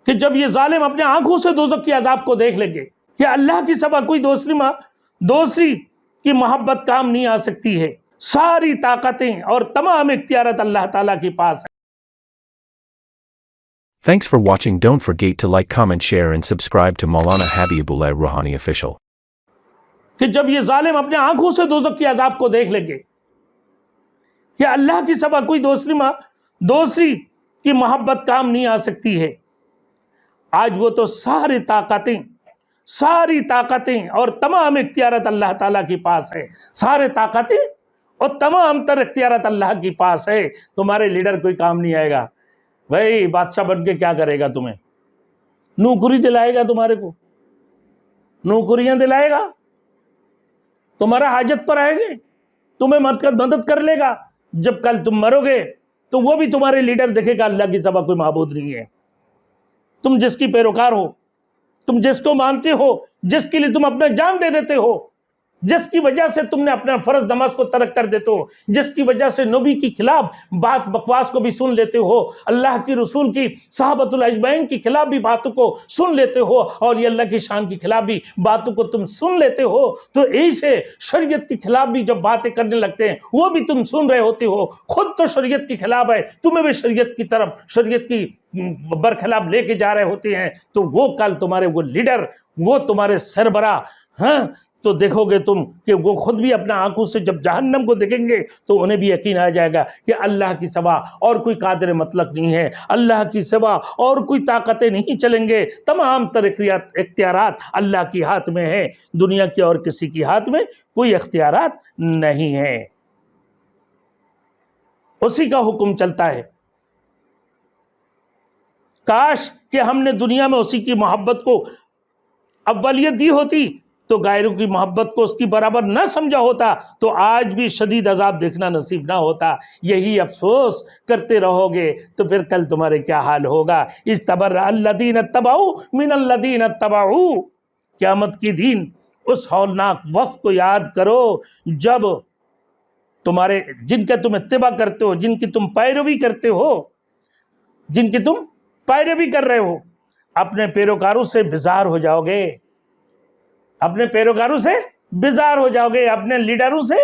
کہ جب یہ ظالم اپنے آنکھوں سے دوزخ کے عذاب کو دیکھ لیں گے کہ اللہ کی سوا کوئی دوسری کی محبت کام نہیں آ سکتی ہے، ساری طاقتیں اور تمام اختیارات اللہ تعالیٰ کے پاس ہیں۔ Thanks for watching. Don't forget to like, comment, share and subscribe to Maulana Habibullah Rouhani Official. کہ جب یہ ظالم اپنے آنکھوں سے دوزخ کے عذاب کو دیکھ لیں گے کہ اللہ کی سوا کوئی دوسری کی محبت کام نہیں آ سکتی ہے، آج وہ تو ساری طاقتیں اور تمام اختیارات اللہ تعالیٰ کے پاس ہے، سارے طاقتیں اور تمام تر اختیارات اللہ کے پاس ہے۔ تمہارے لیڈر کوئی کام نہیں آئے گا بھائی، بادشاہ بن کے کیا کرے گا؟ تمہیں نوکری دلائے گا، تمہارے کو نوکریاں دلائے گا، تمہارا حاجت پر آئے گے، تمہیں مدد کر لے گا۔ جب کل تم مرو گے تو وہ بھی تمہارے لیڈر دیکھے گا اللہ کی سوا کوئی معبود نہیں ہے، تم جس کی پیروکار ہو، تم جس کو مانتے ہو، جس کے لیے تم اپنا جان دے دیتے ہو، جس کی وجہ سے تم نے اپنا فرض نماز کو ترک کر دیتے ہو، جس کی وجہ سے نبی کی خلاف بات بکواس کو بھی سن لیتے ہو، اللہ کی رسول کی صحابۃ الاجمعین کی خلاف بھی باتوں کو سن لیتے ہو، اور یہ اللہ کی شان کی خلاف بھی باتوں کو تم سن لیتے ہو، تو ایسے شریعت کی خلاف بھی جب باتیں کرنے لگتے ہیں وہ بھی تم سن رہے ہوتے ہو، خود تو شریعت کی خلاف ہے، تمہیں بھی شریعت کی برخلاف لے کے جا رہے ہوتے ہیں، تو وہ کل تمہارے وہ لیڈر، وہ تمہارے سربراہ تو دیکھو گے تم کہ وہ خود بھی اپنا آنکھوں سے جب جہنم کو دیکھیں گے تو انہیں بھی یقین آ جائے گا کہ اللہ کی سوا اور کوئی قادر مطلق نہیں ہے، اللہ کی سوا اور کوئی طاقتیں نہیں چلیں گے، تمام تر اختیارات اللہ کی ہاتھ میں ہیں، دنیا کے اور کسی کی ہاتھ میں کوئی اختیارات نہیں ہیں، اسی کا حکم چلتا ہے۔ کاش کہ ہم نے دنیا میں اسی کی محبت کو اولیت دی ہوتی تو غیروں کی محبت کو اس کی برابر نہ سمجھا ہوتا تو آج بھی شدید عذاب دیکھنا نصیب نہ ہوتا۔ یہی افسوس کرتے رہو گے تو پھر کل تمہارے کیا حال ہوگا؟ استبرأ الذین اتبعوا من الذین اتبعوا، قیامت کی دن اس ہولناک وقت کو یاد کرو جب جن کا تم اتباع کرتے ہو، جن کی تم پیروی کرتے ہو، جن کی تم پیروی کر رہے ہو، اپنے پیروکاروں سے بیزار ہو جاؤ گے، اپنے پیروکاروں سے بیزار ہو جاؤ گے، اپنے لیڈروں سے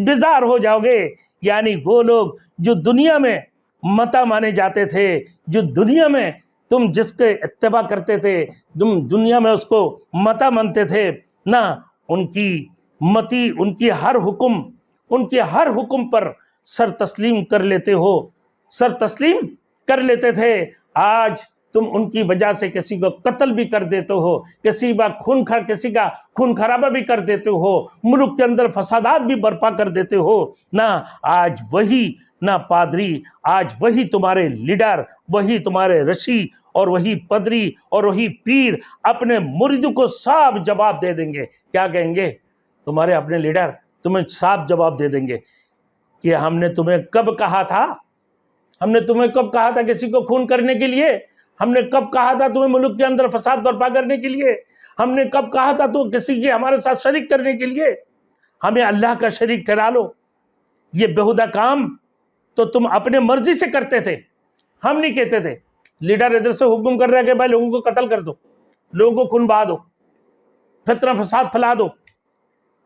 بیزار ہو جاؤ گے۔ یعنی وہ لوگ جو دنیا میں متا مانے جاتے تھے، جو دنیا میں تم جس کے اتباع کرتے تھے، تم دنیا میں اس کو متا مانتے تھے نا، ان کی متی، ان کی ہر حکم پر سر تسلیم کر لیتے ہو، سر تسلیم کر لیتے تھے، آج تم ان کی وجہ سے کسی کو قتل بھی کر دیتے ہو، کسی کا خون خرابہ بھی کر دیتے ہو، ملک کے اندر فسادات بھی برپا کر دیتے ہو نا، آج وہی نہ پادری، آج وہی تمہارے لیڈر، وہی تمہارے رشی اور وہی پدری اور وہی پیر اپنے مریدوں کو صاف جواب دے دیں گے۔ کیا کہیں گے تمہارے اپنے لیڈر؟ تمہیں صاف جواب دے دیں گے کہ ہم نے تمہیں کب کہا تھا، ہم نے تمہیں کب کہا تھا کسی کو خون کرنے کے لیے، ہم نے کب کہا تھا تمہیں ملک کے اندر فساد برپا کرنے کے لیے، ہم نے کب کہا تھا تو کسی کے ہمارے ساتھ شریک کرنے کے لیے، ہمیں اللہ کا شریک ٹھہرا لو۔ یہ بیہودہ کام تو تم اپنے مرضی سے کرتے تھے، ہم نہیں کہتے تھے۔ لیڈر ادھر سے حکم کر رہا ہے کہ بھائی لوگوں کو قتل کر دو، لوگوں کو خون بہا دو، فتنہ فساد پھیلا دو،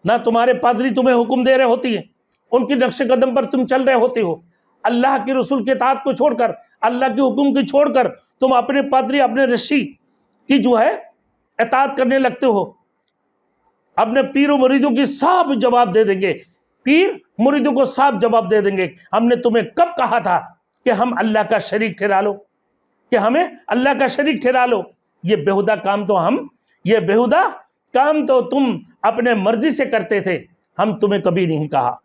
نہ تمہارے پادری تمہیں حکم دے رہے ہوتی ہیں، ان کی نقش قدم پر تم چل رہے ہوتے ہو، اللہ کی رسول کے اطاعت کو چھوڑ کر، اللہ کے حکم کی چھوڑ کر تم اپنے پادری، اپنے رشی کی اطاعت کرنے لگتے ہو۔ اپنے پیر و مریدوں کی صاف جواب دے دیں گے، پیر مریدوں کو صاف جواب دے دیں گے، ہم نے تمہیں کب کہا تھا کہ ہم اللہ کا شریک ٹھہرا لو، کہ ہمیں اللہ کا شریک ٹھہرا لو۔ یہ بیہودہ کام تو تم اپنے مرضی سے کرتے تھے، ہم تمہیں کبھی نہیں کہا۔